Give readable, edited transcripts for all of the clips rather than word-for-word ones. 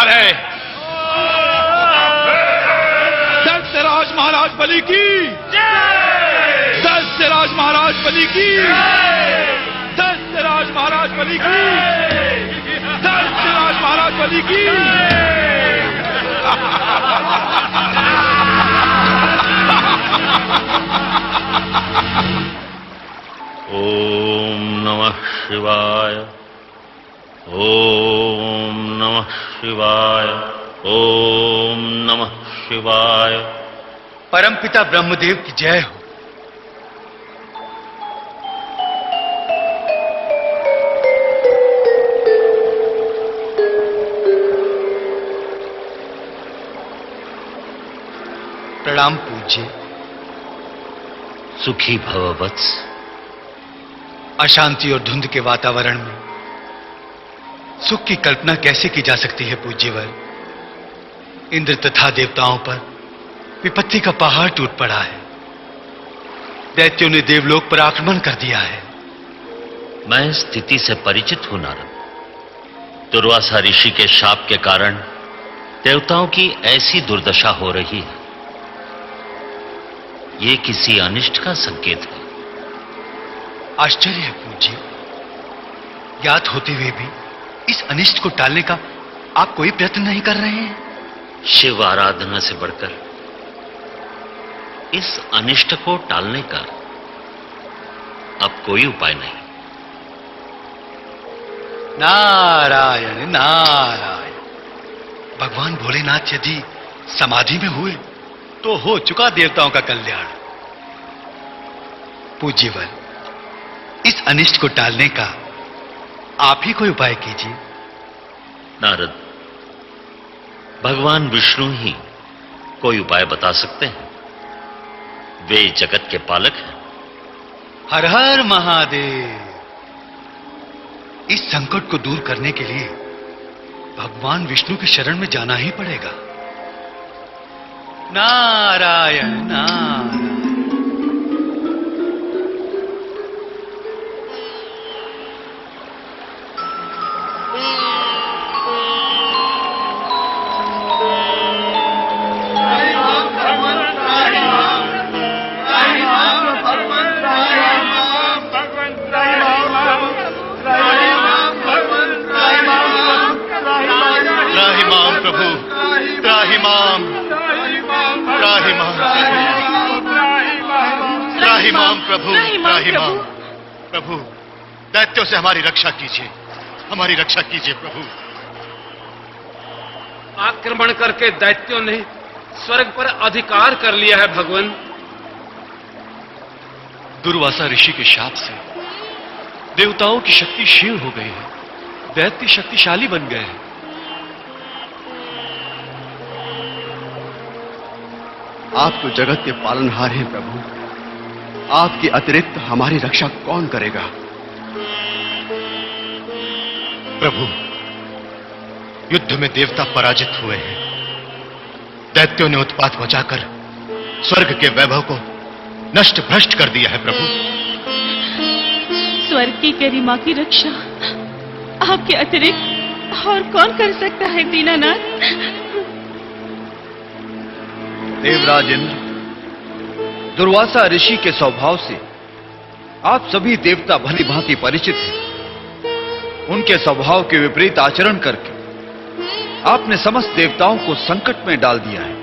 जयकार है। दशराज महाराज बलि की, दशराज महाराज बलि की, दशराज महाराज बलि की, दशराज महाराज बलि की। ओम नमः शिवाय, ओम नमः शिवाय, ओम नमः शिवाय। परमपिता ब्रह्मदेव की जय हो। प्रणाम पूज्य। सुखी भव वत्स। अशांति और धुंध के वातावरण में सुख की कल्पना कैसे की जा सकती है पूज्यवर। इंद्र तथा देवताओं पर विपत्ति का पहाड़ टूट पड़ा है। दैत्यों ने देवलोक पर आक्रमण कर दिया है। मैं स्थिति से परिचित हूं नारद। दुर्वासा ऋषि के शाप के कारण देवताओं की ऐसी दुर्दशा हो रही है। ये किसी अनिष्ट का संकेत है। आश्चर्य है पूज्य, ज्ञात होते हुए भी इस अनिष्ट को टालने का आप कोई प्रयत्न नहीं कर रहे हैं। शिव आराधना से बढ़कर इस अनिष्ट को टालने का अब कोई उपाय नहीं। नारायण नारायण। भगवान भोलेनाथ यदि समाधि में हुए तो हो चुका देवताओं का कल्याण। पूज्यवर, इस अनिष्ट को टालने का आप ही कोई उपाय कीजिए। नारद, भगवान विष्णु ही कोई उपाय बता सकते हैं। वे जगत के पालक हैं। हर हर महादेव। इस संकट को दूर करने के लिए भगवान विष्णु की शरण में जाना ही पड़ेगा। नारायण नारायण। प्रभु, दैत्यों से हमारी रक्षा कीजिए, हमारी रक्षा कीजिए प्रभु। आक्रमण करके दैत्यों ने स्वर्ग पर अधिकार कर लिया है भगवान। दुर्वासा ऋषि के शाप से देवताओं की शक्ति क्षीण हो गई है। दैत्य शक्तिशाली बन गए हैं। आप तो जगत के पालनहार हैं प्रभु। आपके अतिरिक्त हमारी रक्षा कौन करेगा? प्रभु, युद्ध में देवता पराजित हुए हैं। दैत्यों ने उत्पात मचाकर स्वर्ग के वैभव को नष्ट भ्रष्ट कर दिया है प्रभु। स्वर्ग की गरिमा की रक्षा आपके अतिरिक्त और कौन कर सकता है दीनानाथ? देवराज इंद्र, दुर्वासा ऋषि के स्वभाव से आप सभी देवता भली भांति परिचित हैं। उनके स्वभाव के विपरीत आचरण करके आपने समस्त देवताओं को संकट में डाल दिया है।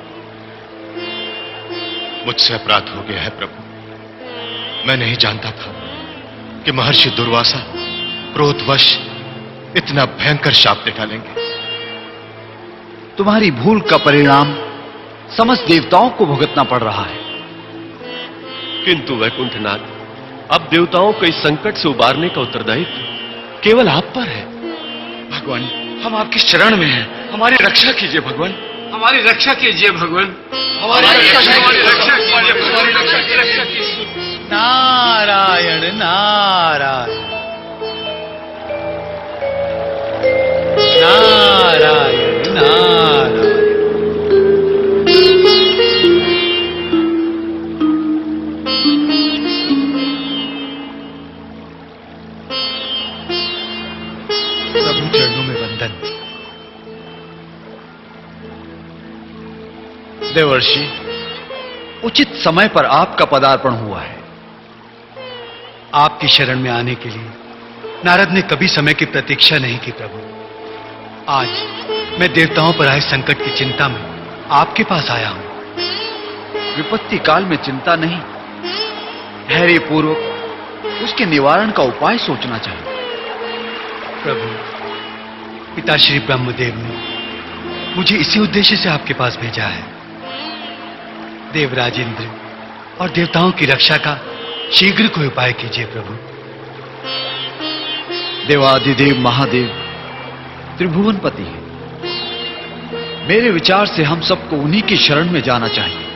मुझसे अपराध हो गया है प्रभु। मैं नहीं जानता था कि महर्षि दुर्वासा क्रोधवश इतना भयंकर शाप दे डालेंगे। तुम्हारी भूल का परिणाम समस्त देवताओं को भुगतना पड़ रहा है। किंतु वैकुंठनाथ, अब देवताओं को इस संकट से उबारने का उत्तरदायित्व केवल आप पर है। भगवान, हम आपकी शरण में हैं। हमारी रक्षा कीजिए भगवान। हमारी रक्षा कीजिए भगवान। हमारी रक्षा कीजिए। नारायण नारायण नारायण नारायण। प्रभु चरणों में वंदन। देवर्षि, उचित समय पर आपका पदार्पण हुआ है। आपकी शरण में आने के लिए नारद ने कभी समय की प्रतीक्षा नहीं की प्रभु। आज मैं देवताओं पर आए संकट की चिंता में आपके पास आया हूं। विपत्ति काल में चिंता नहीं, धैर्य पूर्वक उसके निवारण का उपाय सोचना चाहिए। प्रभु, पिता श्री ब्रह्मदेव ने मुझे इसी उद्देश्य से आपके पास भेजा है। देवराज इंद्र और देवताओं की रक्षा का शीघ्र कोई उपाय कीजिए प्रभु। देवाधिदेव महादेव त्रिभुवनपति है। मेरे विचार से हम सबको उन्हीं की शरण में जाना चाहिए।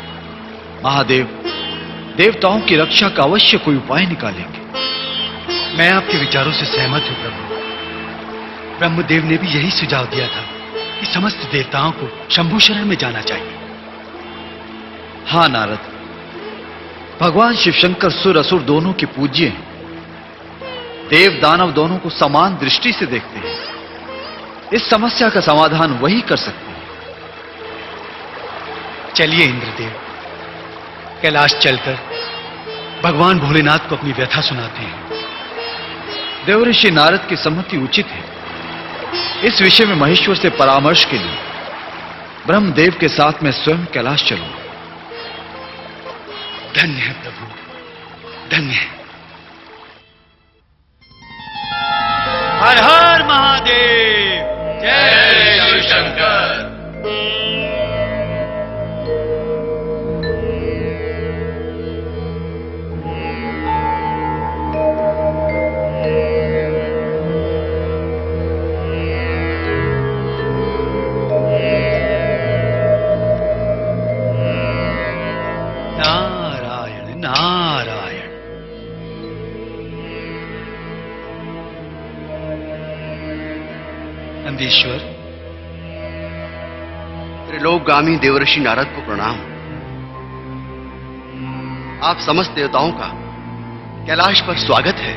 महादेव देवताओं की रक्षा का अवश्य कोई उपाय निकालेंगे। मैं आपके विचारों से सहमत हूं प्रभु। ब्रह्मदेव ने भी यही सुझाव दिया था कि समस्त देवताओं को शंभु शरण में जाना चाहिए। हाँ नारद, भगवान शिव शंकर सुर असुर दोनों के पूज्य हैं। देव दानव दोनों को समान दृष्टि से देखते हैं। इस समस्या का समाधान वही कर सकते हैं। चलिए इंद्रदेव, कैलाश चलकर भगवान भोलेनाथ को अपनी व्यथा सुनाते हैं। देवऋषि नारद की सम्मति उचित है। इस विषय में महेश्वर से परामर्श के लिए ब्रह्मदेव के साथ मैं स्वयं कैलाश चलूंगा। धन्य है प्रभु, धन्य है। हर हर महादेव, जय शिव शंकर। नारायण नारायण। नंदीश्वर, त्रिलोकगामी देवर्षि नारद को प्रणाम। आप समस्त देवताओं का कैलाश पर स्वागत है।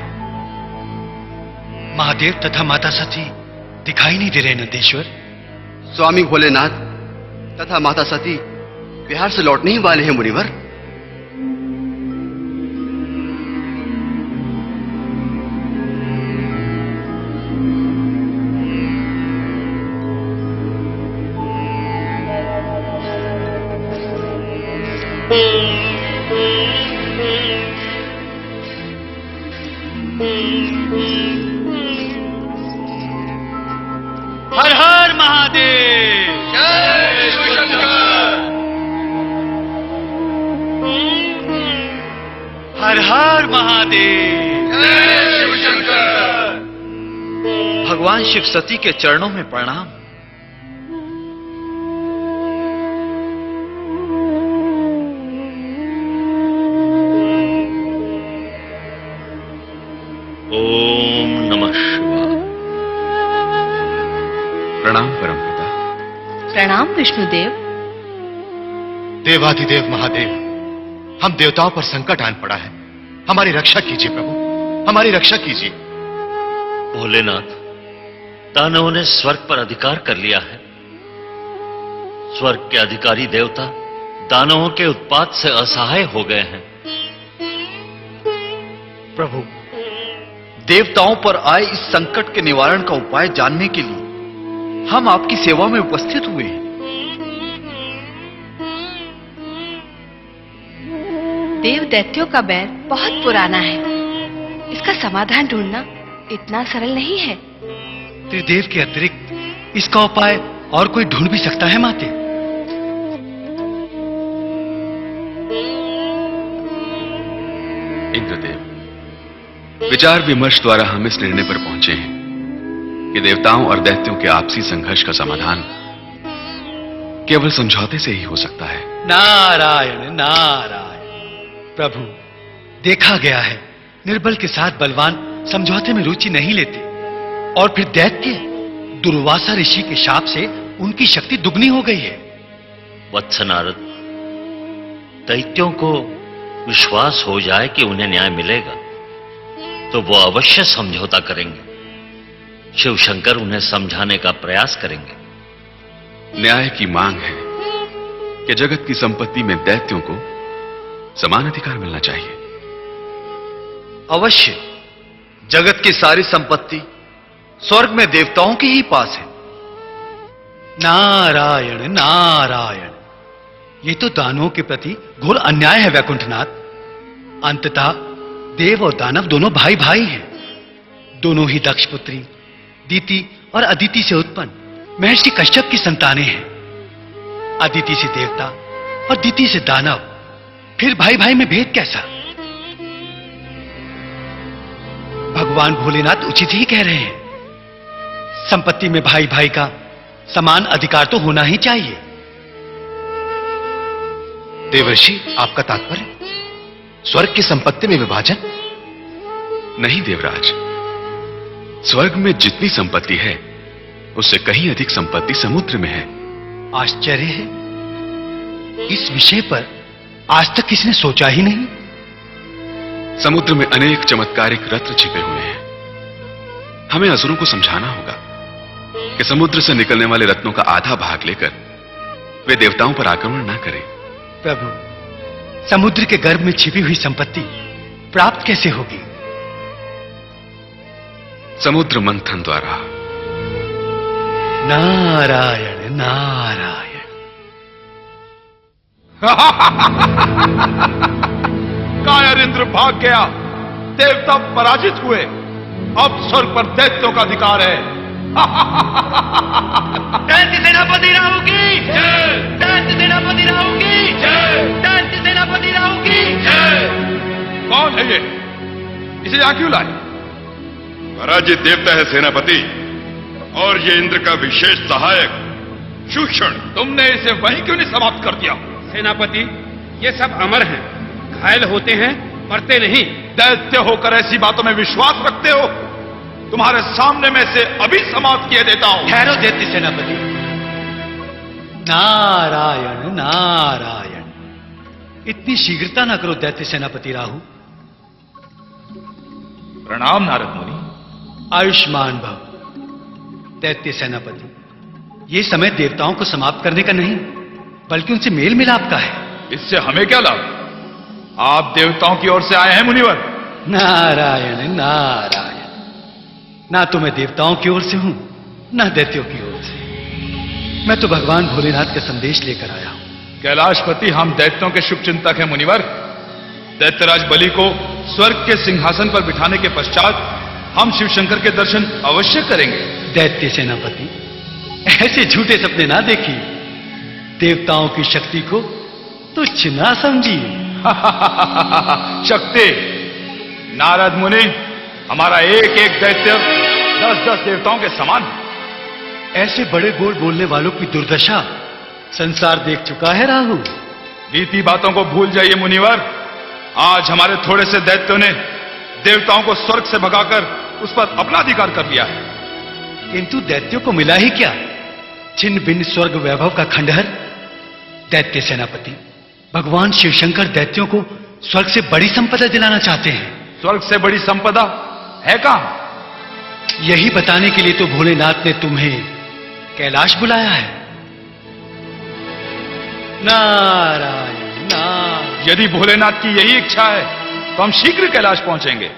महादेव तथा माता सती दिखाई नहीं दे रहे नंदीश्वर। स्वामी भोलेनाथ तथा माता सती बिहार से लौटने ही वाले हैं मुनिवर। हर हर महादेव, जय शिव शंकर। हर हर महादेव, जय शिव शंकर। भगवान शिव सती के चरणों में प्रणाम। ओम नमः शिवाय। प्रणाम परमपिता। प्रणाम विष्णुदेव। देवाधिदेव महादेव, हम देवताओं पर संकट आन पड़ा है। हमारी रक्षा कीजिए प्रभु, हमारी रक्षा कीजिए। भोलेनाथ, दानवों ने स्वर्ग पर अधिकार कर लिया है। स्वर्ग के अधिकारी देवता दानवों के उत्पात से असहाय हो गए हैं। प्रभु, देवताओं पर आए इस संकट के निवारण का उपाय जानने के लिए हम आपकी सेवा में उपस्थित हुए हैं। देव दैत्यों का बैर बहुत पुराना है। इसका समाधान ढूंढना इतना सरल नहीं है। त्रिदेव के अतिरिक्त इसका उपाय और कोई ढूंढ भी सकता है माते? इंद्रदेव, विचार विमर्श द्वारा हम इस निर्णय पर पहुंचे हैं कि देवताओं और दैत्यों के आपसी संघर्ष का समाधान केवल समझौते से ही हो सकता है। नारायण नारायण। प्रभु, देखा गया है निर्बल के साथ बलवान समझौते में रुचि नहीं लेते, और फिर दैत्य दुर्वासा ऋषि के शाप से उनकी शक्ति दुगनी हो गई है। वत्स नारद, दैत्यों को विश्वास हो जाए कि उन्हें न्याय मिलेगा तो वो अवश्य समझौता करेंगे। शिव शंकर उन्हें समझाने का प्रयास करेंगे। न्याय की मांग है कि जगत की संपत्ति में दैत्यों को समान अधिकार मिलना चाहिए। अवश्य। जगत की सारी संपत्ति स्वर्ग में देवताओं के ही पास है। नारायण नारायण, ये तो दानवों के प्रति घोर अन्याय है वैकुंठनाथ। अंततः देव और दानव दोनों भाई भाई हैं। दोनों ही दक्ष पुत्री दीति और अदिति से उत्पन्न महर्षि कश्यप की संतानें हैं। अदिति से देवता और दीति से दानव, फिर भाई भाई में भेद कैसा? भगवान भोलेनाथ उचित ही कह रहे हैं। संपत्ति में भाई भाई का समान अधिकार तो होना ही चाहिए। देवर्षि, आपका तात्पर्य स्वर्ग की संपत्ति में विभाजन? नहीं देवराज, स्वर्ग में जितनी संपत्ति है उससे कहीं अधिक संपत्ति समुद्र में है। आश्चर्य है, इस विषय पर आज तक किसी ने सोचा ही नहीं। समुद्र में अनेक चमत्कारिक रत्न छिपे हुए हैं। हमें असुरों को समझाना होगा कि समुद्र से निकलने वाले रत्नों का आधा भाग लेकर वे देवताओं पर आक्रमण न करें। प्रभु, समुद्र के गर्भ में छिपी हुई संपत्ति प्राप्त कैसे होगी? समुद्र मंथन द्वारा। नारायण नारायण। कायर इंद्र भाग गया, देवता पराजित हुए। अब स्वर्ग पर दैत्यों का अधिकार है। दैत्य सेनापति राहु की जय, दैत्य सेनापति राहु की जय, दैत्य सेनापति राहु की जय। कौन है ये? इसे यहां क्यों लाए? पराजित देवता है सेनापति, और ये इंद्र का विशेष सहायक शूषण। तुमने इसे वहीं क्यों नहीं समाप्त कर दिया? सेनापति, ये सब अमर हैं, घायल होते हैं, मरते नहीं। दैत्य होकर ऐसी बातों में विश्वास रखते हो? तुम्हारे सामने में से अभी समाप्त किए देता हूं। ठहरो दैत्य सेनापति। नारायण नारायण, इतनी शीघ्रता ना करो दैत्य सेनापति राहु। प्रणाम नारद मुनि। आयुष्मान भव। दैत्य सेनापति, ये समय देवताओं को समाप्त करने का नहीं, बल्कि उनसे मेल मिलाप का है। इससे हमें क्या लाभ? आप देवताओं की ओर से आए हैं मुनिवर। नारायण नारायण, ना तो मैं देवताओं की ओर से हूं, ना दैत्यों की ओर से। मैं तो भगवान भोलेनाथ का संदेश लेकर आया हूं। कैलाशपति, हम दैत्यों के शुभ चिंतक हैं मुनिवर। दैत्यराज बलि को स्वर्ग के सिंहासन पर बिठाने के पश्चात हम शिवशंकर के दर्शन अवश्य करेंगे। दैत्य सेनापति, ऐसे झूठे सपने ना देखिए। देवताओं की शक्ति को तुच्छ ना समझिए। शक्ति? नारद मुनि, हमारा एक एक दैत्य 10-10 देवताओं के समान है। ऐसे बड़े बोल बोलने वालों की दुर्दशा संसार देख चुका है राहु। बीती बातों को भूल जाइए मुनिवर। आज हमारे थोड़े से दैत्यों ने देवताओं को स्वर्ग से भगाकर उस पर अपना अधिकार कर लिया है। किंतु दैत्यों को मिला ही क्या? छिन्न भिन्न स्वर्ग वैभव का खंडहर। दैत्य सेनापति, भगवान शिवशंकर दैत्यों को स्वर्ग से बड़ी संपदा दिलाना चाहते हैं। स्वर्ग से बड़ी संपदा है कहां? यही बताने के लिए तो भोलेनाथ ने तुम्हें कैलाश बुलाया है। नारायण नारायण। यदि भोलेनाथ की यही इच्छा है तो हम शीघ्र कैलाश पहुंचेंगे।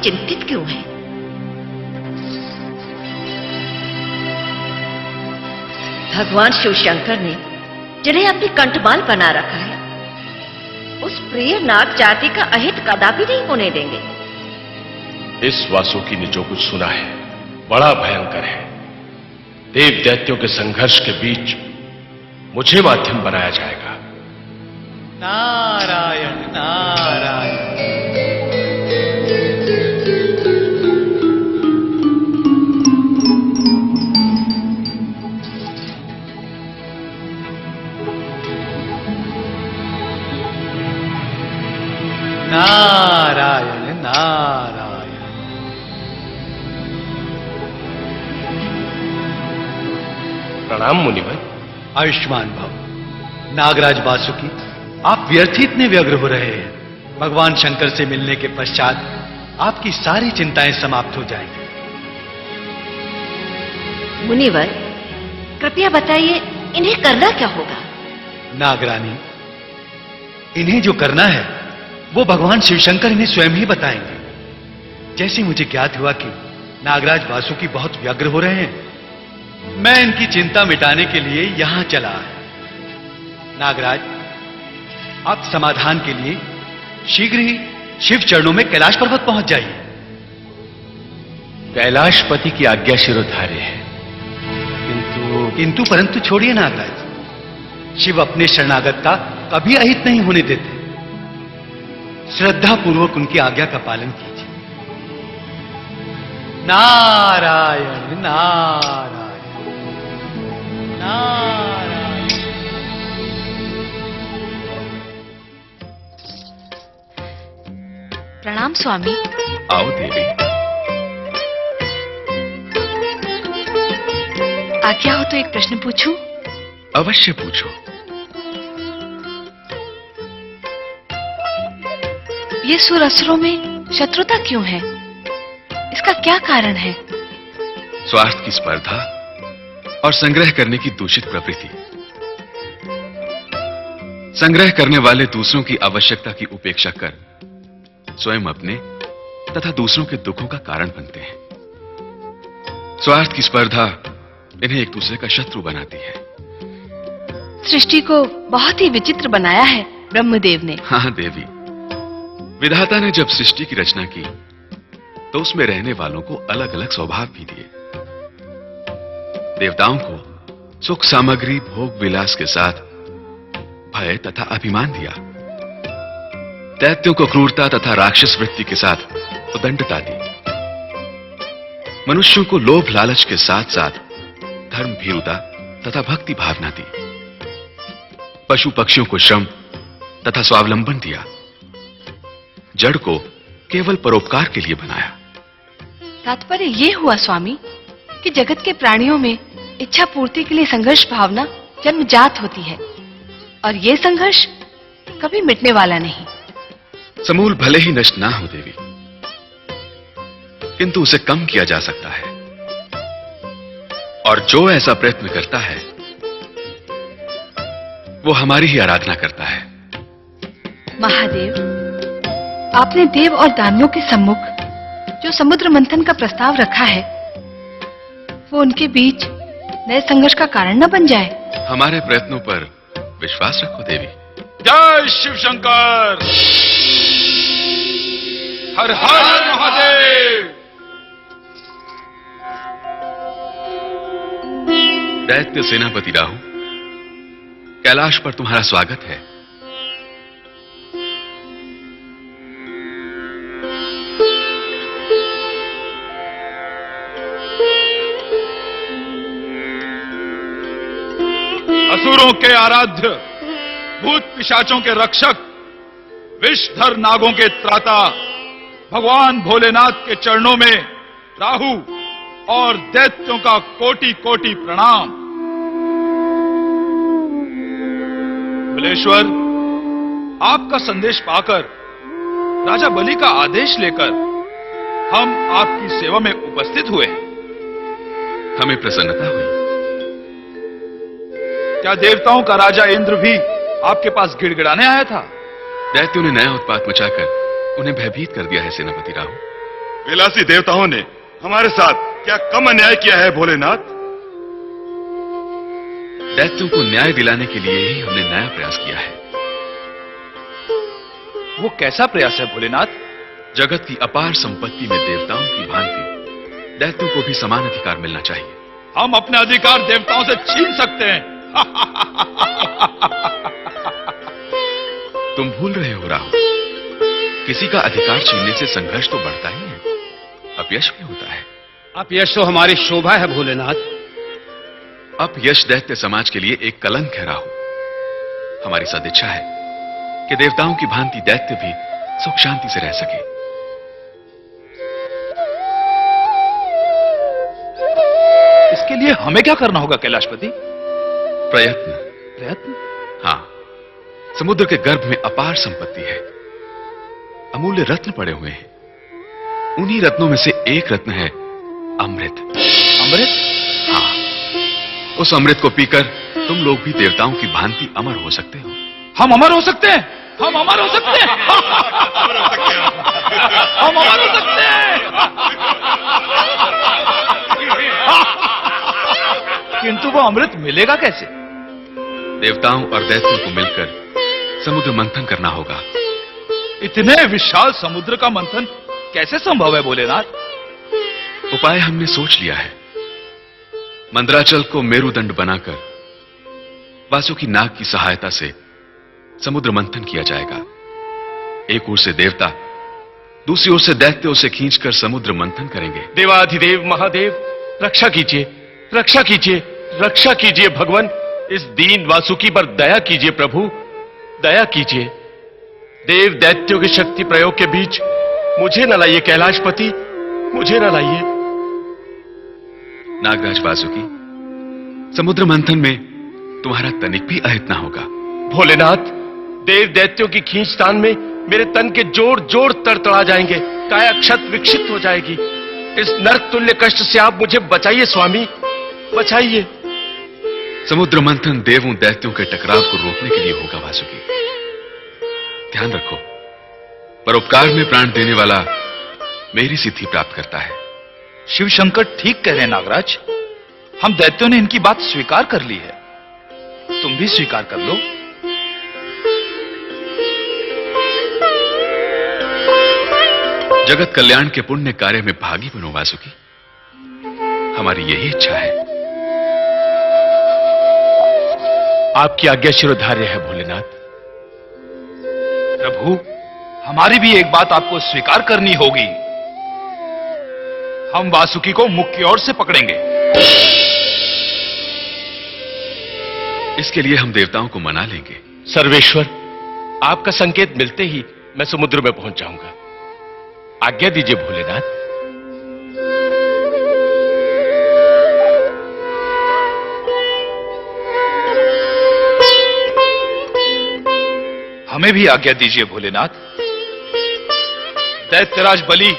चिंतित क्यों हैं? भगवान शिव शंकर ने जिन्हें अपनी कंठमाल बना रखा है, उस प्रिय नाग जाति का अहित कदापि नहीं होने देंगे। इस वासुकी ने जो कुछ सुना है बड़ा भयंकर है। देव दैत्यों के संघर्ष के बीच मुझे माध्यम बनाया जाएगा। नारायण नारायण। नारायण नारायण। प्रणाम मुनिवर। आयुष्मान भव। नागराज वासुकी, आप व्यर्थ ही इतने व्यग्र हो रहे हैं। भगवान शंकर से मिलने के पश्चात आपकी सारी चिंताएं समाप्त हो जाएंगी। मुनिवर, कृपया बताइए इन्हें करना क्या होगा? नागरानी, इन्हें जो करना है वो भगवान शिवशंकर इन्हें स्वयं ही बताएंगे। जैसे मुझे ज्ञात हुआ कि नागराज वासुकी बहुत व्यग्र हो रहे हैं, मैं इनकी चिंता मिटाने के लिए यहां चला आया। नागराज, आप समाधान के लिए शीघ्र ही शिव चरणों में कैलाश पर्वत पहुंच जाइए। कैलाशपति की आज्ञा शिरोधार्य है, किंतु परंतु छोड़िए नागराज। शिव अपने शरणागत का कभी अहित नहीं होने देते। श्रद्धा पूर्वक उनकी आज्ञा का पालन कीजिए। नारायण नारायण नारायण। प्रणाम स्वामी। आओ देवी। आज्ञा हो तो एक प्रश्न पूछूं? अवश्य पूछो। ये सुर असुरों में शत्रुता क्यों है? इसका क्या कारण है? स्वार्थ की स्पर्धा और संग्रह करने की दूषित प्रवृत्ति। संग्रह करने वाले दूसरों की आवश्यकता की उपेक्षा कर स्वयं अपने तथा दूसरों के दुखों का कारण बनते हैं। स्वार्थ की स्पर्धा इन्हें एक दूसरे का शत्रु बनाती है। सृष्टि को बहुत ही विचित्र बनाया है ब्रह्मदेव ने। हाँ देवी, विधाता ने जब सृष्टि की रचना की तो उसमें रहने वालों को अलग अलग स्वभाव भी दिए। देवताओं को सुख सामग्री भोग विलास के साथ भय तथा अभिमान दिया। दैत्यों को क्रूरता तथा राक्षस वृत्ति के साथ उदंडता दी। मनुष्यों को लोभ लालच के साथ साथ धर्म भीरुता तथा भक्ति भावना दी। पशु पक्षियों को श्रम तथा स्वावलंबन दिया। जड़ को केवल परोपकार के लिए बनाया। तात्पर्य ये हुआ स्वामी कि जगत के प्राणियों में इच्छा पूर्ति के लिए संघर्ष भावना जन्मजात होती है और ये संघर्ष कभी मिटने वाला नहीं। समूल भले ही नष्ट ना हो देवी, किंतु उसे कम किया जा सकता है। और जो ऐसा प्रयत्न करता है वो हमारी ही आराधना करता है। महादेव, आपने देव और दानवों के सम्मुख जो समुद्र मंथन का प्रस्ताव रखा है वो उनके बीच नए संघर्ष का कारण न बन जाए। हमारे प्रयत्नों पर विश्वास रखो देवी। जय शिव शंकर। हर हर महादेव। दैत्य सेनापति राहु, कैलाश पर तुम्हारा स्वागत है। असुरों के आराध्य, भूत पिशाचों के रक्षक, विषधर नागों के त्राता भगवान भोलेनाथ के चरणों में राहु और दैत्यों का कोटि कोटि प्रणाम। बिलेश्वर, आपका संदेश पाकर राजा बलि का आदेश लेकर हम आपकी सेवा में उपस्थित हुए। हमें प्रसन्नता हुई। क्या देवताओं का राजा इंद्र भी आपके पास गिड़गिड़ाने आया था? दैत्यों ने नया उत्पात मचाकर उन्हें भयभीत कर दिया है सेनापति राहु। विलासी देवताओं ने हमारे साथ क्या कम अन्याय किया है भोलेनाथ? दैत्यों को न्याय दिलाने के लिए ही हमने नया प्रयास किया है। वो कैसा प्रयास है भोलेनाथ? जगत की अपार संपत्ति में देवताओं की भांति दैत्यों को भी समान अधिकार मिलना चाहिए। हम अपने अधिकार देवताओं से छीन सकते हैं। तुम भूल रहे हो राहुल, किसी का अधिकार छीनने से संघर्ष तो बढ़ता ही है, अपयश भी होता है। अपयश तो हमारी शोभा है भोलेनाथ। अपयश दैत्य समाज के लिए एक कलंक है राहुल। हमारी सदिच्छा है कि देवताओं की भांति दैत्य भी सुख शांति से रह सके। इसके लिए हमें क्या करना होगा कैलाशपति? प्रयत्न। प्रयत्न? हाँ, समुद्र के गर्भ में अपार संपत्ति है, अमूल्य रत्न पड़े हुए हैं। उन्हीं रत्नों में से एक रत्न है अमृत। अमृत? हाँ, उस अमृत को पीकर तुम लोग भी देवताओं की भांति अमर हो सकते हो। हम अमर हो सकते हैं? हम अमर हो सकते हैं? हम अमर हो सकते हैं? किंतु वो अमृत मिलेगा कैसे? देवताओं और दैत्यों को मिलकर समुद्र मंथन करना होगा। इतने विशाल समुद्र का मंथन कैसे संभव है भोलेनाथ? उपाय हमने सोच लिया है। मंदराचल को मेरुदंड बनाकर वासुकी नाग की सहायता से समुद्र मंथन किया जाएगा। एक ओर से देवता, दूसरी ओर से दैत्य उसे खींचकर समुद्र मंथन करेंगे। देवाधिदेव महादेव, रक्षा कीजिए, रक्षा कीजिए, रक्षा कीजिए भगवान। इस दीन वासुकी पर दया कीजिए प्रभु, दया कीजिए। देव दैत्यों की शक्ति प्रयोग के बीच मुझे न लाइए कैलाशपति, मुझे न लाइए। नागराज वासुकी, समुद्र मंथन में तुम्हारा तनिक भी अहित ना होगा। भोलेनाथ, देव दैत्यों की खींचतान में मेरे तन के जोड़ जोड़ तड़तड़ा जाएंगे, काया क्षत विक्षिप्त हो जाएगी। इस नरक तुल्य कष्ट से आप मुझे बचाइए स्वामी, बचाइए। समुद्र मंथन देवों दैत्यों के टकराव को रोकने के लिए होगा वासुकी। ध्यान रखो, परोपकार में प्राण देने वाला मेरी सिद्धि प्राप्त करता है। शिव शंकर ठीक कह रहे हैं नागराज। हम दैत्यों ने इनकी बात स्वीकार कर ली है, तुम भी स्वीकार कर लो। जगत कल्याण के पुण्य कार्य में भागी बनो वासुकी, हमारी यही इच्छा है। आपकी आज्ञा शिरोधार्य है भोलेनाथ। प्रभु, हमारी भी एक बात आपको स्वीकार करनी होगी। हम वासुकी को मुख की ओर से पकड़ेंगे। इसके लिए हम देवताओं को मना लेंगे। सर्वेश्वर, आपका संकेत मिलते ही मैं समुद्र में पहुंच जाऊंगा। आज्ञा दीजिए भोलेनाथ। हमें भी आज्ञा दीजिए भोलेनाथ। दैत्यराज बलि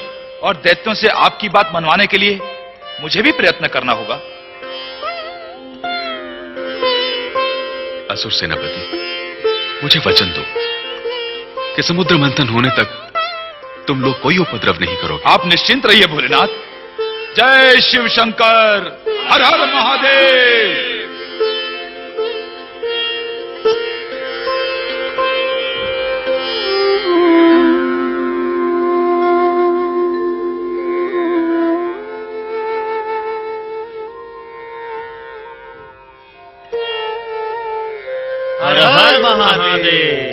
और दैत्यों से आपकी बात मनवाने के लिए मुझे भी प्रयत्न करना होगा। असुर सेनापति, मुझे वचन दो कि समुद्र मंथन होने तक तुम लोग कोई उपद्रव नहीं करोगे। आप निश्चिंत रहिए भोलेनाथ। जय शिव शंकर, हर हर महादेव। हर हर महादेव।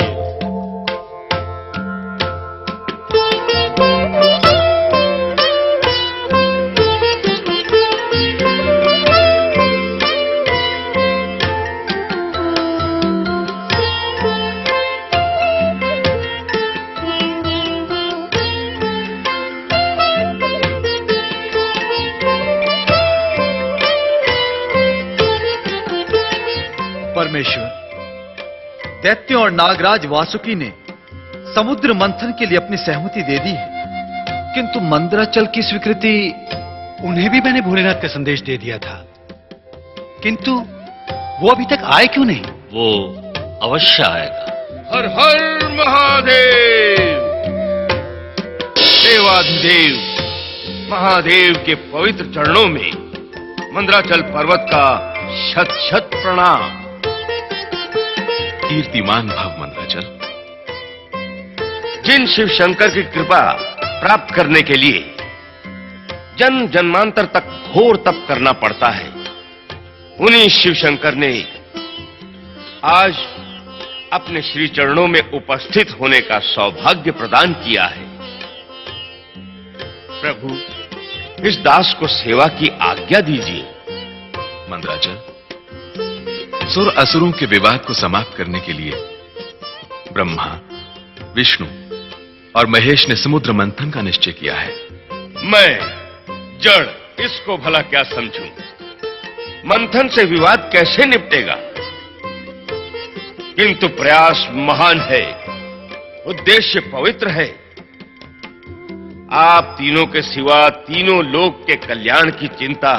परमेश्वर, दैत्यों और नागराज वासुकी ने समुद्र मंथन के लिए अपनी सहमति दे दी है, किंतु मंदराचल की स्वीकृति उन्हें भी मैंने भोलेनाथ का संदेश दे दिया था, किंतु वो अभी तक आए क्यों नहीं? वो अवश्य आएगा। हर हर महादेव। देवाधिदेव, महादेव के पवित्र चरणों में मंदराचल पर्वत का शत शत प्रणाम। कीर्तिमान भव मंदराचल। जिन शिव शंकर की कृपा प्राप्त करने के लिए जन्म जन्मांतर तक घोर तप करना पड़ता है, उन्हीं शिव शंकर ने आज अपने श्री चरणों में उपस्थित होने का सौभाग्य प्रदान किया है। प्रभु, इस दास को सेवा की आज्ञा दीजिए। मंदराचल, सुर असुरों के विवाद को समाप्त करने के लिए ब्रह्मा, विष्णु और महेश ने समुद्र मंथन का निश्चय किया है। मैं जड़ इसको भला क्या समझूं? मंथन से विवाद कैसे निपटेगा? किंतु प्रयास महान है, उद्देश्य पवित्र है। आप तीनों के सिवा तीनों लोक के कल्याण की चिंता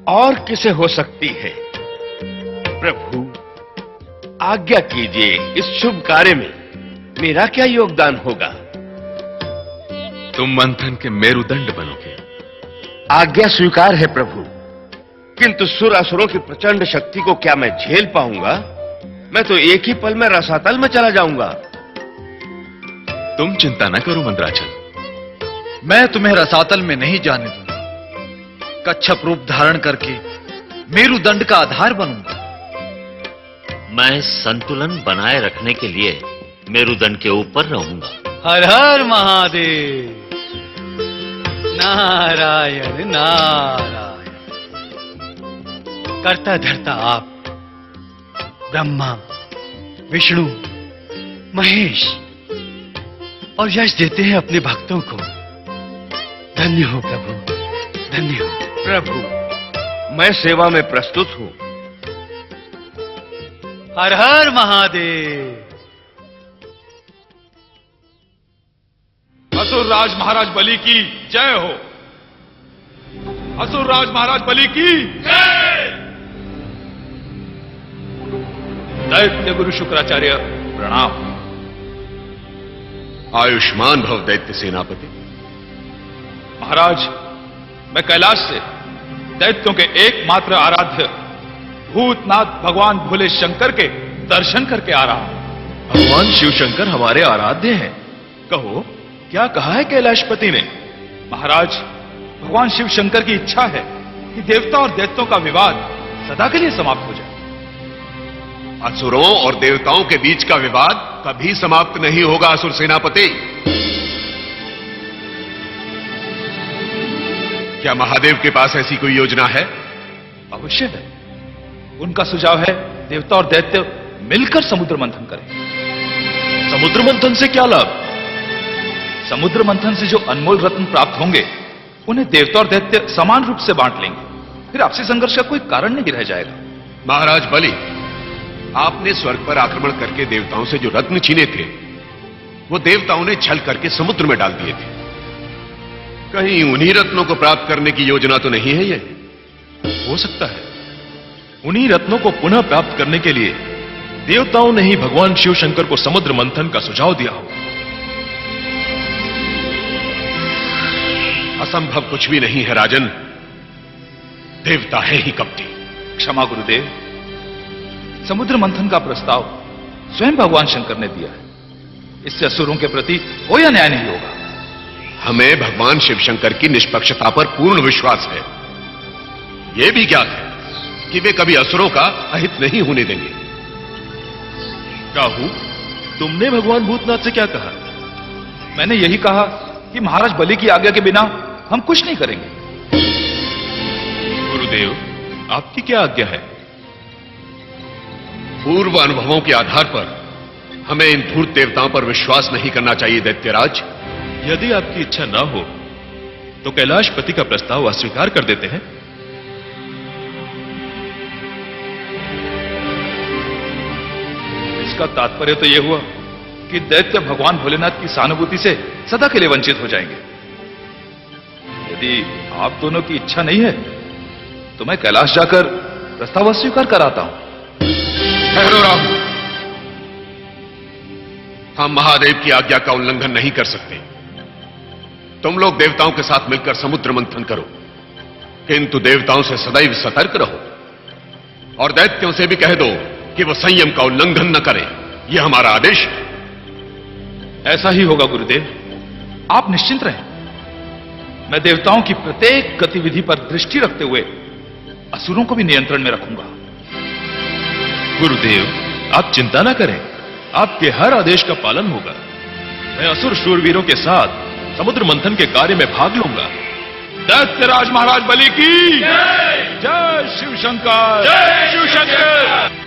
और किसे हो सकती है? प्रभु, आज्ञा कीजिए, इस शुभ कार्य में मेरा क्या योगदान होगा? तुम मंथन के मेरुदंड बनोगे। आज्ञा स्वीकार है प्रभु, किंतु सुर असुरों की प्रचंड शक्ति को क्या मैं झेल पाऊंगा? मैं तो एक ही पल में रसातल में चला जाऊंगा। तुम चिंता न करो मंदराचल, मैं तुम्हें रसातल में नहीं जाने दूंगा। कच्छप रूप धारण करके मेरुदंड का आधार बनूंगा। मैं संतुलन बनाए रखने के लिए मेरुदंड के ऊपर रहूंगा। हर हर महादेव। नारायण नारायण। करता धरता आप ब्रह्मा, विष्णु, महेश और यश देते हैं अपने भक्तों को। धन्य हो प्रभु, धन्य हो। प्रभु, मैं सेवा में प्रस्तुत हूं। हर हर महादेव। असुरराज महाराज बलि की जय हो। असुरराज महाराज बलि की जय। दैत्य गुरु शुक्राचार्य प्रणाम। आयुष्मान भव दैत्य सेनापति। महाराज, मैं कैलाश से दैत्यों के एकमात्र आराध्य भूतनाथ भगवान भोले शंकर के दर्शन करके आ रहा हूं। भगवान शिव शंकर हमारे आराध्य हैं। कहो, क्या कहा है कैलाशपति ने? महाराज, भगवान शिव शंकर की इच्छा है कि देवता और दैत्यों का विवाद सदा के लिए समाप्त हो जाए। असुरों और देवताओं के बीच का विवाद कभी समाप्त नहीं होगा असुर सेनापति। क्या महादेव के पास ऐसी कोई योजना है? अवश्य है। उनका सुझाव है देवता और दैत्य मिलकर समुद्र मंथन करें। समुद्र मंथन से क्या लाभ? समुद्र मंथन से जो अनमोल रत्न प्राप्त होंगे उन्हें देवता और दैत्य समान रूप से बांट लेंगे। फिर आपसी संघर्ष का कोई कारण नहीं रह जाएगा। महाराज बलि, आपने स्वर्ग पर आक्रमण करके देवताओं से जो रत्न छीने थे, वो देवताओं ने छल करके समुद्र में डाल दिए थे। कहीं उन्हीं रत्नों को प्राप्त करने की योजना तो नहीं है ये? हो सकता है उन्हीं रत्नों को पुनः प्राप्त करने के लिए देवताओं ने ही भगवान शिव शंकर को समुद्र मंथन का सुझाव दिया हो। असंभव कुछ भी नहीं है राजन। देवता है ही कपटी। क्षमा गुरुदेव, समुद्र मंथन का प्रस्ताव स्वयं भगवान शंकर ने दिया है। इससे असुरों के प्रति कोई अन्याय नहीं होगा। हमें भगवान शिव शंकर की निष्पक्षता पर पूर्ण विश्वास है। यह भी ज्ञात है कि वे कभी असुरों का अहित नहीं होने देंगे। राहु, तुमने भगवान भूतनाथ से क्या कहा? मैंने यही कहा कि महाराज बलि की आज्ञा के बिना हम कुछ नहीं करेंगे। गुरुदेव, आपकी क्या आज्ञा है? पूर्व अनुभवों के आधार पर हमें इन धूर्त देवताओं पर विश्वास नहीं करना चाहिए दैत्यराज। यदि आपकी इच्छा ना हो तो कैलाशपति का प्रस्ताव अस्वीकार कर देते हैं। इसका तात्पर्य तो यह हुआ कि दैत्य भगवान भोलेनाथ की सहानुभूति से सदा के लिए वंचित हो जाएंगे। यदि आप दोनों की इच्छा नहीं है तो मैं कैलाश जाकर प्रस्ताव अस्वीकार कराता हूं। ठहरो राम, हम महादेव की आज्ञा का उल्लंघन नहीं कर सकते। तुम लोग देवताओं के साथ मिलकर समुद्र मंथन करो, किंतु देवताओं से सदैव सतर्क रहो और दैत्यों से भी कह दो कि वो संयम का उल्लंघन न करें। यह हमारा आदेश है। ऐसा ही होगा गुरुदेव, आप निश्चिंत रहें। मैं देवताओं की प्रत्येक गतिविधि पर दृष्टि रखते हुए असुरों को भी नियंत्रण में रखूंगा। गुरुदेव, आप चिंता न करें, आपके हर आदेश का पालन होगा। मैं असुर शूरवीरों के साथ समुद्र मंथन के कार्य में भाग लूंगा। दैत्यराज महाराज बलि की जय। शिव शंकर, जय शिव शंकर।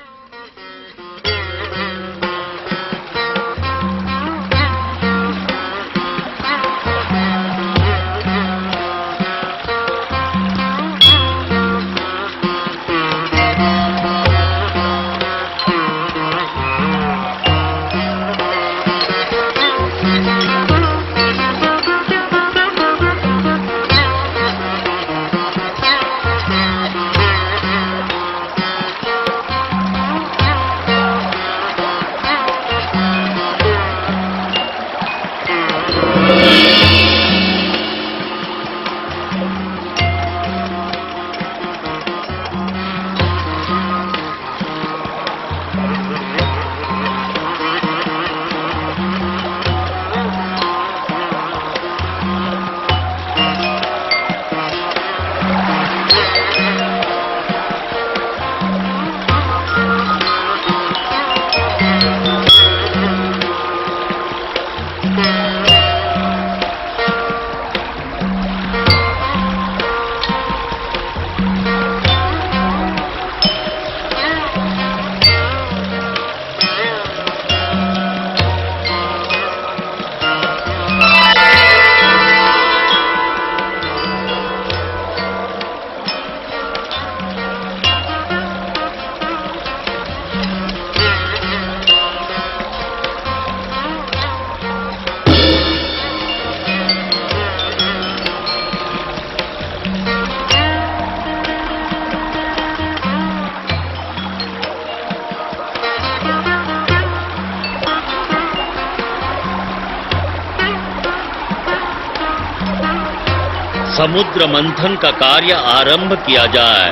समुद्र मंथन का कार्य आरंभ किया जाए।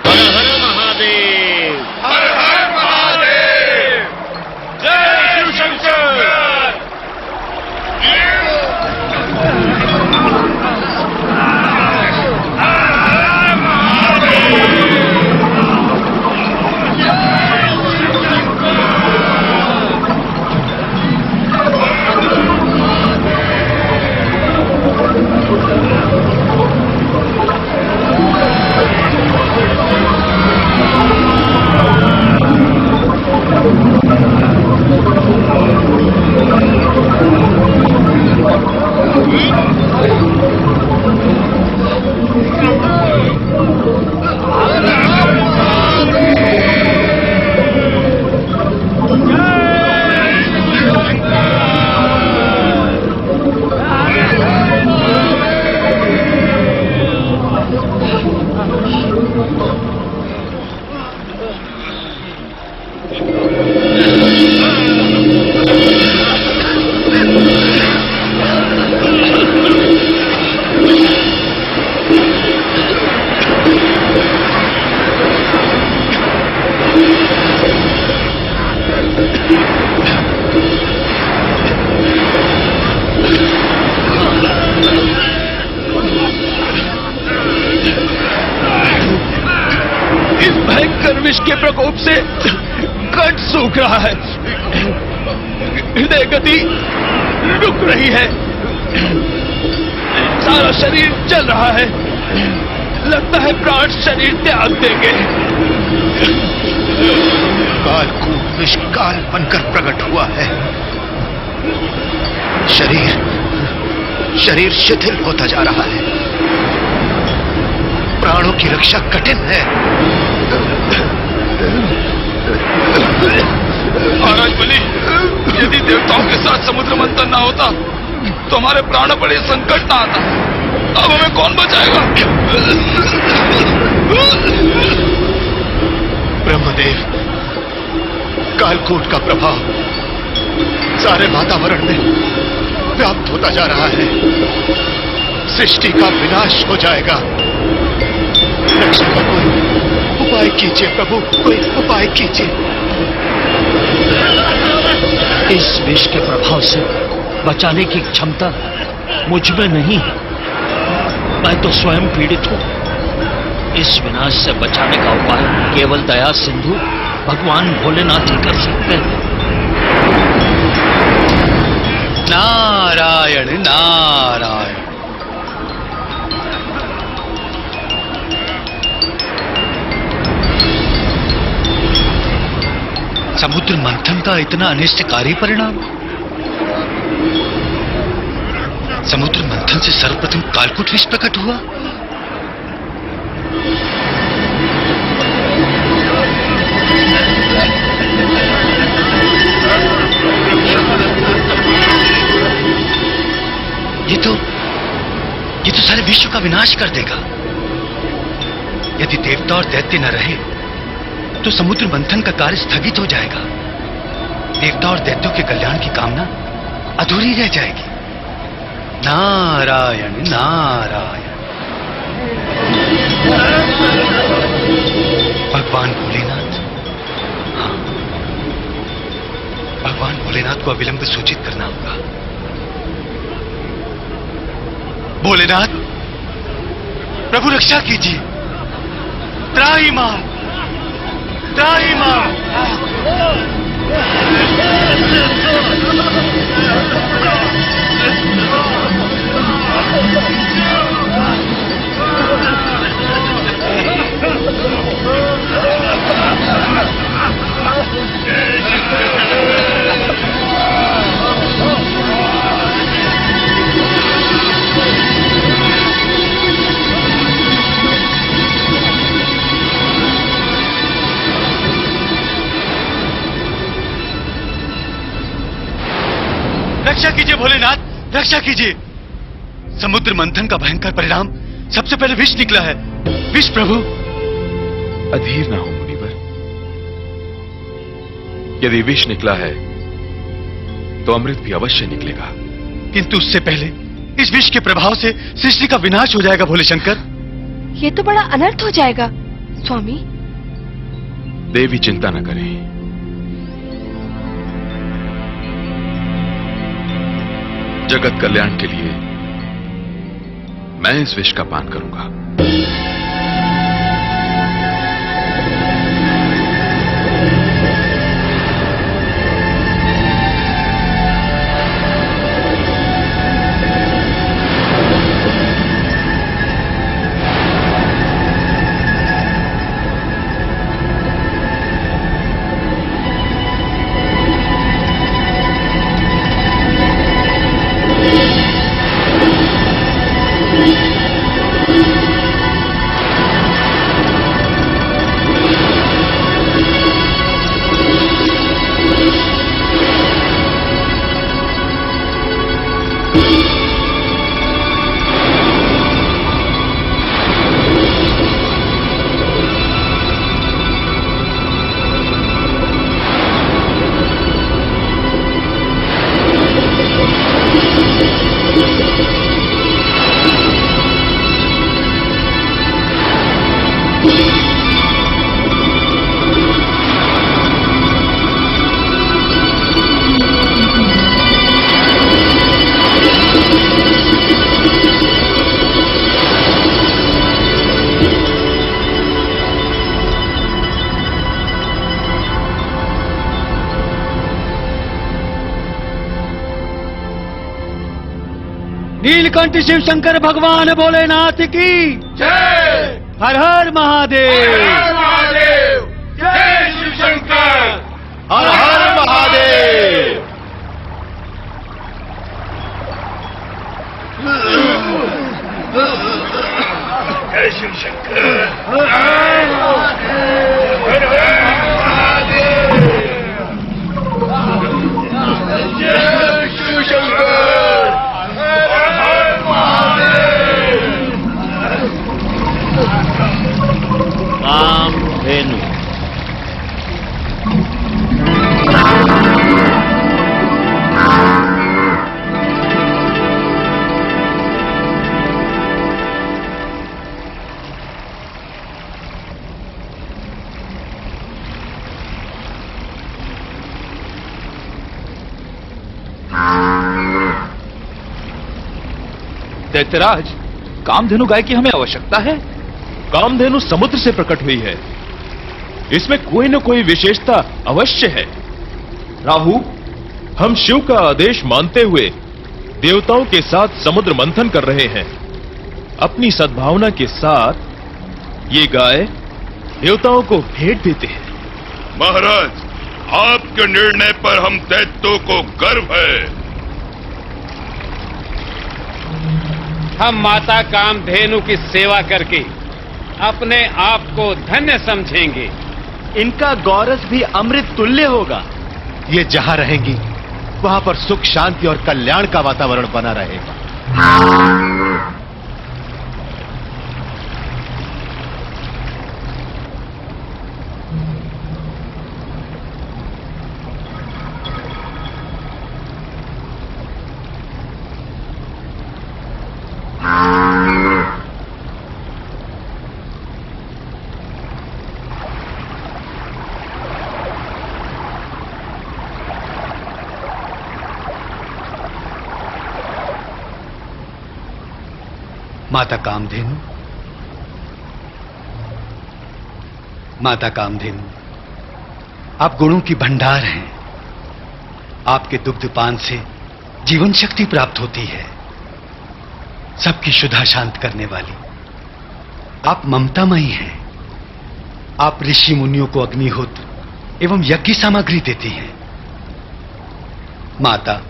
हर हर महादेव, हर हर महादेव, जय शिव शंकर। विष के प्रकोप से कंठ सूख रहा है, हृदय गति रुक रही है, सारा शरीर जल रहा है, लगता है प्राण शरीर त्याग देंगे। कालकूट निष्काल बनकर प्रकट हुआ है। शरीर शिथिल होता जा रहा है। प्राणों की रक्षा कठिन है। महाराज बलि, यदि देवताओं के साथ समुद्र मंथन ना होता तो हमारे प्राणों पर यह संकट ना आता। अब हमें कौन बचाएगा? ब्रह्मदेव, कालकूट का प्रभाव सारे वातावरण में व्याप्त होता जा रहा है। सृष्टि का विनाश हो जाएगा। रक्षा का कोई उपाय कीजिए प्रभु, कोई उपाय कीजिए। इस विष के प्रभाव से बचाने की क्षमता मुझ में नहीं है। मैं तो स्वयं पीड़ित हूं। इस विनाश से बचाने का उपाय केवल दया सिंधु भगवान भोलेनाथ ही कर सकते हैं। नारायण नारायण। समुद्र मंथन का इतना अनिष्टकारी परिणाम। समुद्र मंथन से सर्वप्रथम कालकूट विष प्रकट हुआ। ये तो सारे विश्व का विनाश कर देगा। यदि देवता और दैत्य न रहे तो समुद्र मंथन का कार्य स्थगित हो जाएगा। देवता और दैत्यों के कल्याण की कामना अधूरी रह जाएगी। नारायण नारायण। भगवान भोलेनाथ, हाँ, भगवान भोलेनाथ को अविलंब सूचित करना होगा। भोलेनाथ, प्रभु रक्षा कीजिए। त्राहिमाम, त्राहिमाम। रक्षा कीजिए भोलेनाथ, रक्षा कीजिए। समुद्र मंथन का भयंकर परिणाम सबसे पहले विष निकला है। विष प्रभु। अधीर ना हो मुनिवर। यदि विष निकला है तो अमृत भी अवश्य निकलेगा। किंतु उससे पहले इस विष के प्रभाव से सृष्टि का विनाश हो जाएगा भोले शंकर। ये तो बड़ा अनर्थ हो जाएगा स्वामी। देवी चिंता न करें। जगत कल्याण के लिए मैं इस विष का पान करूंगा। नीलकंठ शिव शंकर भगवान भोलेनाथ की जय। हर हर महादेव। हर हर महादेव। जय शिव शंकर। हर हर महादेव। जय शिव शंकर। हर हर महादेव। हर हर महादेव। जय शिव शंकर। काम धेनु। दैत्यराज, कामधेनु गाय की हमें आवश्यकता है। कामधेनु समुद्र से प्रकट हुई है, इसमें कोई न कोई विशेषता अवश्य है। राहु, हम शिव का आदेश मानते हुए देवताओं के साथ समुद्र मंथन कर रहे हैं। अपनी सद्भावना के साथ ये गाय देवताओं को भेंट देते हैं। महाराज, आपके निर्णय पर हम दैत्यों को गर्व है। हम माता कामधेनु की सेवा करके अपने आप को धन्य समझेंगे। इनका गौरस भी अमृत तुल्य होगा। ये जहां रहेंगी वहां पर सुख, शांति और कल्याण का वातावरण बना रहेगा। माता कामधेनु, माता कामधेनु, आप गुणों की भंडार हैं। आपके दुग्धपान से जीवन शक्ति प्राप्त होती है, सबकी शुद्धा शांत करने वाली। आप ममतामयी हैं। आप ऋषि मुनियों को अग्निहोत्र एवं यज्ञ सामग्री देती हैं। माता,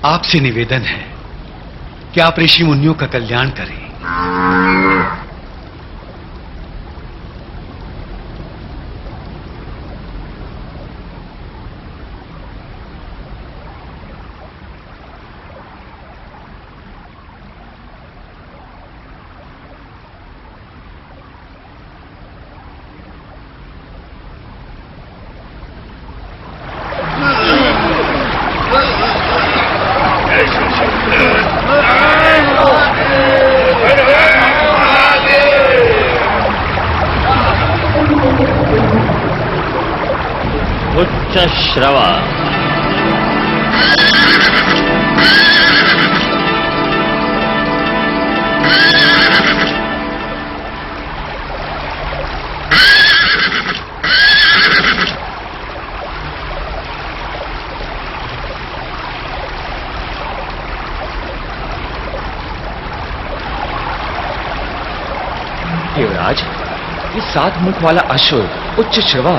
आपसे निवेदन है कि आप ऋषि मुनियों का कल्याण करें। उच्च श्रवा, देवराज, ये 7 मुख वाला अश्व उच्च श्रवा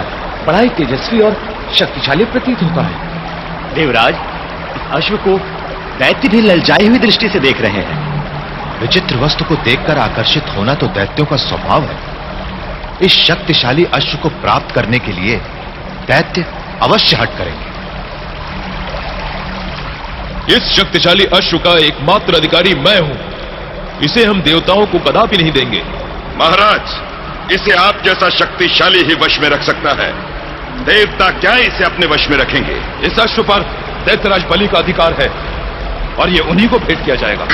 बड़ा ही तेजस्वी और शक्तिशाली प्रतीत होता है। देवराज, इस अश्व को दैत्य भी ललचाई हुई दृष्टि से देख रहे हैं। विचित्र वस्तु को देखकर आकर्षित होना तो दैत्यों का स्वभाव है। इस शक्तिशाली अश्व को प्राप्त करने के लिए दैत्य अवश्य हट करेंगे। इस शक्तिशाली अश्व का एकमात्र अधिकारी मैं हूं। इसे हम देवताओं को कदापि नहीं देंगे। महाराज, इसे आप जैसा शक्तिशाली ही वश में रख सकता है। देवता क्या इसे अपने वश में रखेंगे? इस अश्व पर दैत्यराज बलि का अधिकार है और ये उन्हीं को भेंट किया जाएगा।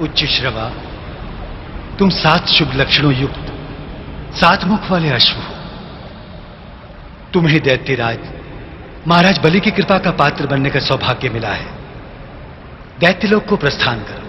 उच्च श्रवा, तुम 7 शुभ लक्षणों युक्त 7 मुख वाले अश्व हो। तुम्हें दैत्यराज महाराज बलि की कृपा का पात्र बनने का सौभाग्य मिला है। दैत्यलोक को प्रस्थान करो।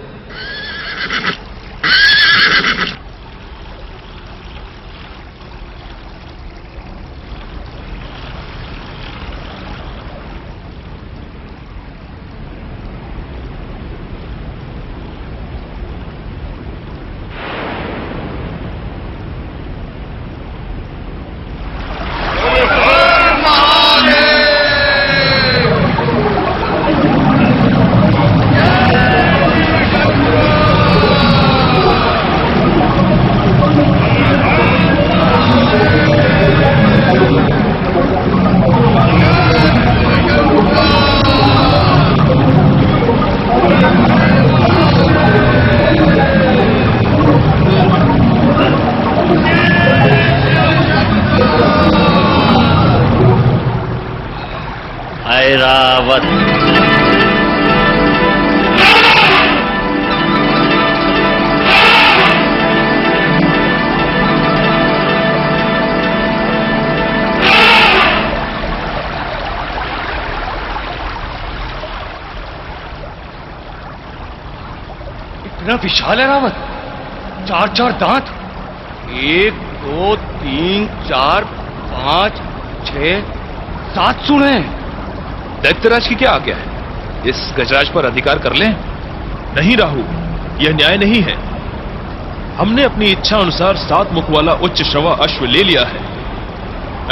इतना विशाल ऐरावत, 4 दांत, 1 2 3 4 5 6 7 सूंड हैं। दैत्यराज की क्या आज्ञा है? इस गजराज पर अधिकार कर लें? नहीं राहु, यह न्याय नहीं है। हमने अपनी इच्छा अनुसार 7 मुख वाला उच्च श्रवा अश्व ले लिया है।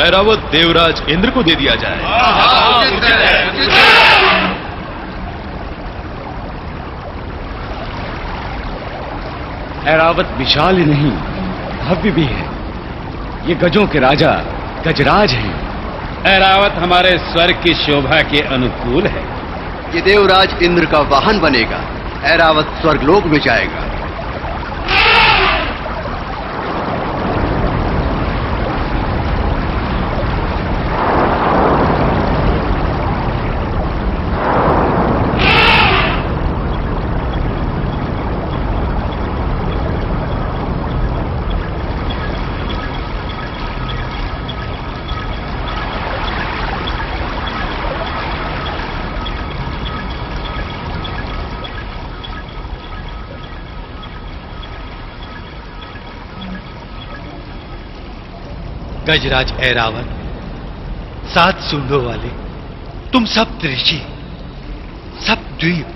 ऐरावत देवराज इंद्र को दे दिया जाए। ऐरावत विशाल ही नहीं, भव्य भी है। ये गजों के राजा गजराज हैं। ऐरावत हमारे स्वर्ग की शोभा के अनुकूल है। ये देवराज इंद्र का वाहन बनेगा। ऐरावत स्वर्गलोक में जाएगा। गजराज ऐरावत, 7 सूंडों वाले, तुम सब ऋषि, सब द्वीप,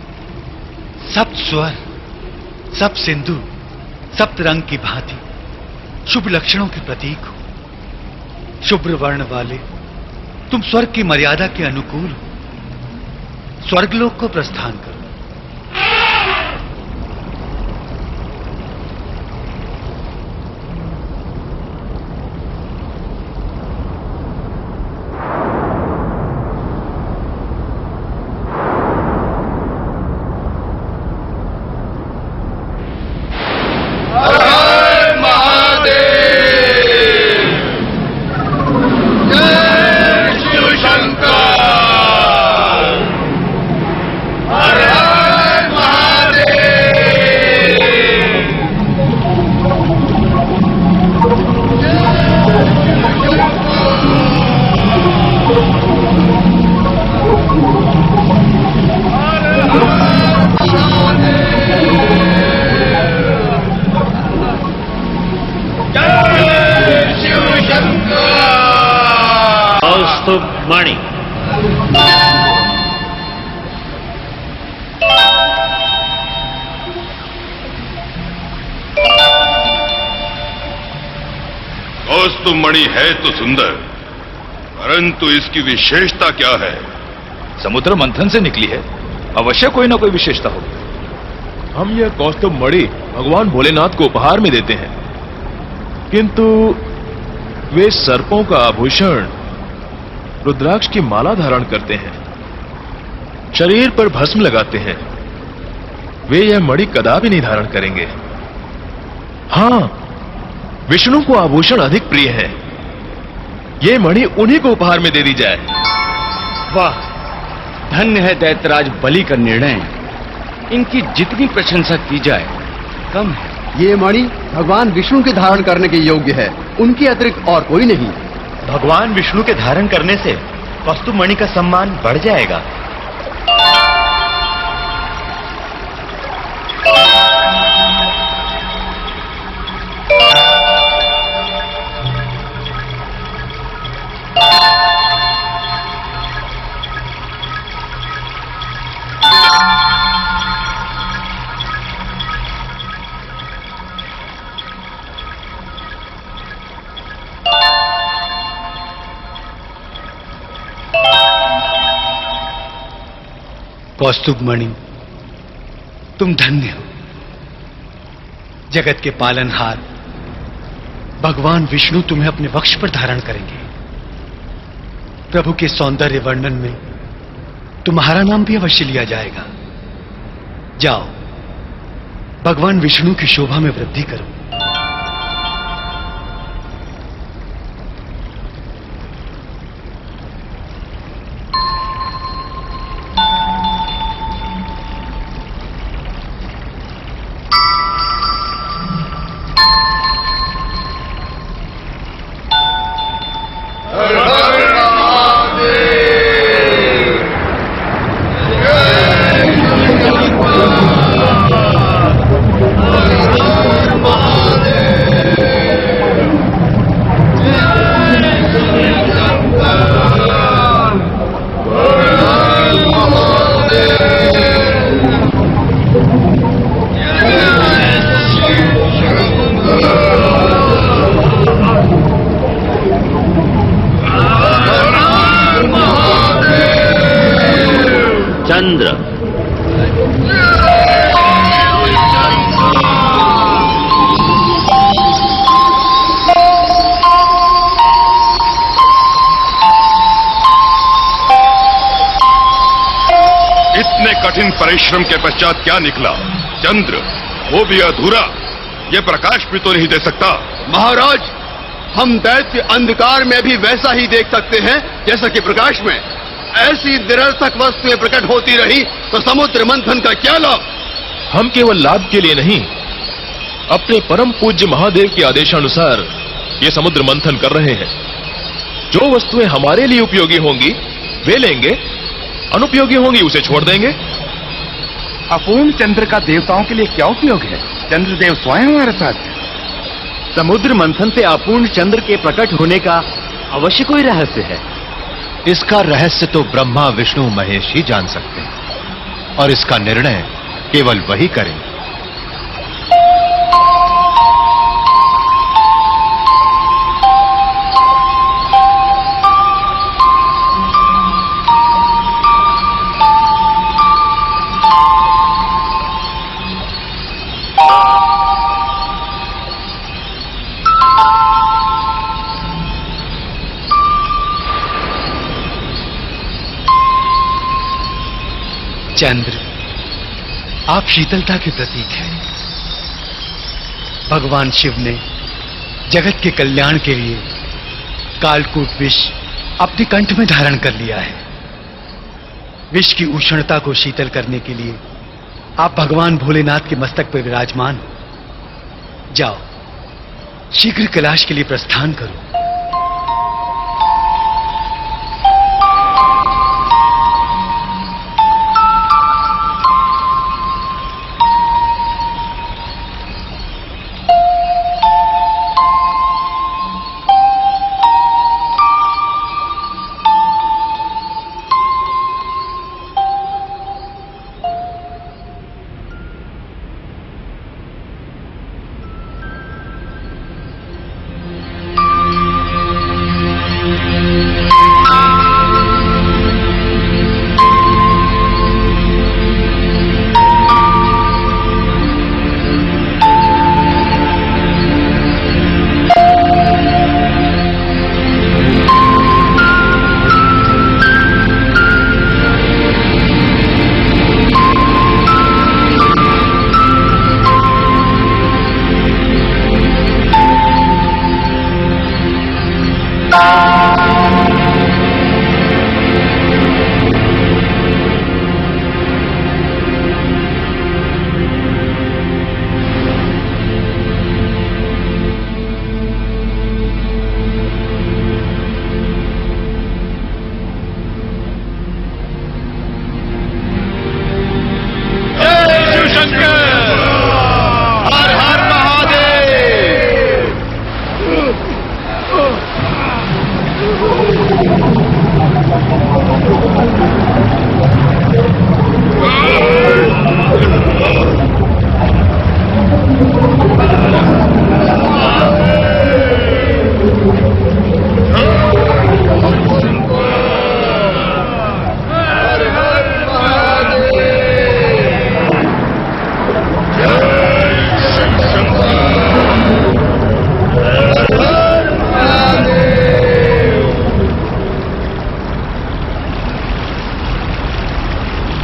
सब स्वर, सब सिंधु, सप्त रंग की भांति शुभ लक्षणों के प्रतीक हो। शुभ्र वर्ण वाले तुम स्वर्ग की मर्यादा के अनुकूल हो। स्वर्गलोक को प्रस्थान करो। मणि कौस्तुभ मणि है तो सुंदर, परंतु इसकी विशेषता क्या है? समुद्र मंथन से निकली है, अवश्य कोई ना कोई विशेषता होगी। हम यह कौस्तुभ मणि भगवान भोलेनाथ को उपहार में देते हैं, किंतु वे सर्पों का आभूषण रुद्राक्ष की माला धारण करते हैं, शरीर पर भस्म लगाते हैं। वे यह मणि कदापि नहीं धारण करेंगे। हां, विष्णु को आभूषण अधिक प्रिय है। यह मणि उन्हीं को उपहार में दे दी जाए। वाह, धन्य है दैत्यराज बलि का निर्णय। इनकी जितनी प्रशंसा की जाए कम है। ये मणि भगवान विष्णु के धारण करने के योग्य है, उनके अतिरिक्त और कोई नहीं। भगवान विष्णु के धारण करने से कौस्तुभ मणि का सम्मान बढ़ जाएगा। कौस्तुभ मणि, तुम धन्य हो। जगत के पालनहार भगवान विष्णु तुम्हें अपने वक्ष पर धारण करेंगे। प्रभु के सौंदर्य वर्णन में तुम्हारा नाम भी अवश्य लिया जाएगा। जाओ, भगवान विष्णु की शोभा में वृद्धि करो। इतने कठिन परिश्रम के पश्चात क्या निकला? चंद्र, वो भी अधूरा। ये प्रकाश भी तो नहीं दे सकता। महाराज, हम दैत्य अंधकार में भी वैसा ही देख सकते हैं जैसा कि प्रकाश में। ऐसी निरर्थक वस्तुएं प्रकट होती रही तो समुद्र मंथन का क्या लाभ? हम केवल लाभ के लिए नहीं, अपने परम पूज्य महादेव के आदेशानुसार ये समुद्र मंथन कर रहे हैं। जो वस्तुएं हमारे लिए उपयोगी होंगी वे लेंगे, अनुपयोगी होंगी उसे छोड़ देंगे। अपूर्ण चंद्र का देवताओं के लिए क्या उपयोग है? चंद्रदेव स्वयं हमारे साथ है। समुद्र मंथन से अपूर्ण चंद्र के प्रकट होने का अवश्य कोई रहस्य है। इसका रहस्य तो ब्रह्मा, विष्णु, महेश ही जान सकते हैं और इसका निर्णय केवल वही करेंगे। चंद्र, आप शीतलता के प्रतीक हैं। भगवान शिव ने जगत के कल्याण के लिए कालकूट विष अपने कंठ में धारण कर लिया है। विष की उष्णता को शीतल करने के लिए आप भगवान भोलेनाथ के मस्तक पर विराजमान हो। जाओ, शीघ्र कैलाश के लिए प्रस्थान करो।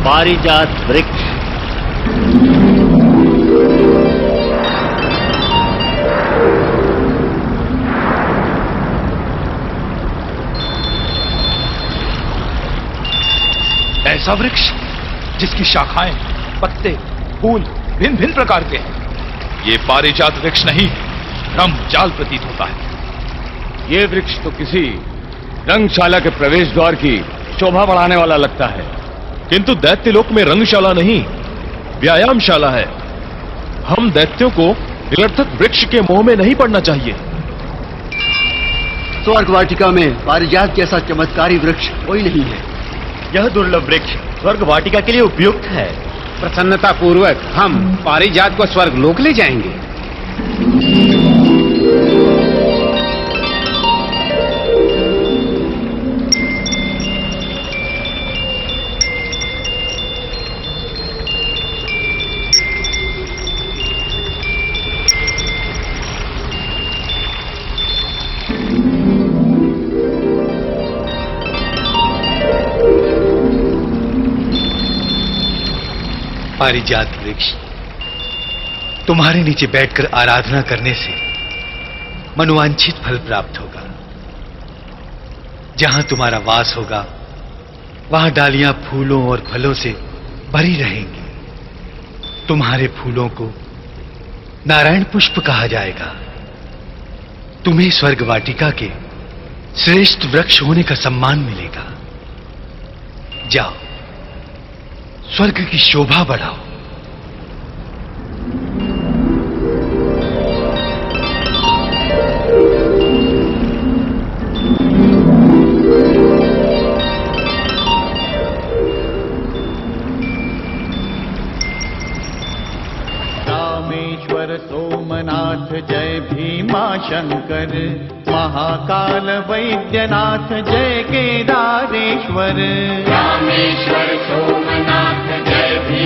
पारिजात वृक्ष ऐसा वृक्ष जिसकी शाखाएं, पत्ते, फूल भिन्न भिन्न प्रकार के हैं। ये पारिजात वृक्ष नहीं, रंगजाल प्रतीत होता है। ये वृक्ष तो किसी रंगशाला के प्रवेश द्वार की शोभा बढ़ाने वाला लगता है। किंतु दैत्यलोक में रंगशाला नहीं, व्यायामशाला है। हम दैत्यों को निरर्थक वृक्ष के मोह में नहीं पड़ना चाहिए। स्वर्ग वाटिका में पारिजात जैसा चमत्कारी वृक्ष कोई नहीं है। यह दुर्लभ वृक्ष स्वर्ग वाटिका के लिए उपयुक्त है। प्रसन्नता पूर्वक हम पारिजात को स्वर्ग लोक ले जाएंगे। पारिजात वृक्ष, तुम्हारे नीचे बैठकर आराधना करने से मनोवांछित फल प्राप्त होगा। जहां तुम्हारा वास होगा वहां डालियां फूलों और फलों से भरी रहेंगी। तुम्हारे फूलों को नारायण पुष्प कहा जाएगा। तुम्हें स्वर्ग वाटिका के श्रेष्ठ वृक्ष होने का सम्मान मिलेगा। जाओ, स्वर्ग की शोभा बढ़ाओ। रामेश्वर सोमनाथ जय भीमा शंकर, महाकाल वैद्यनाथ जय केदारेश्वर। रामेश्वर सोमनाथ जय भीमा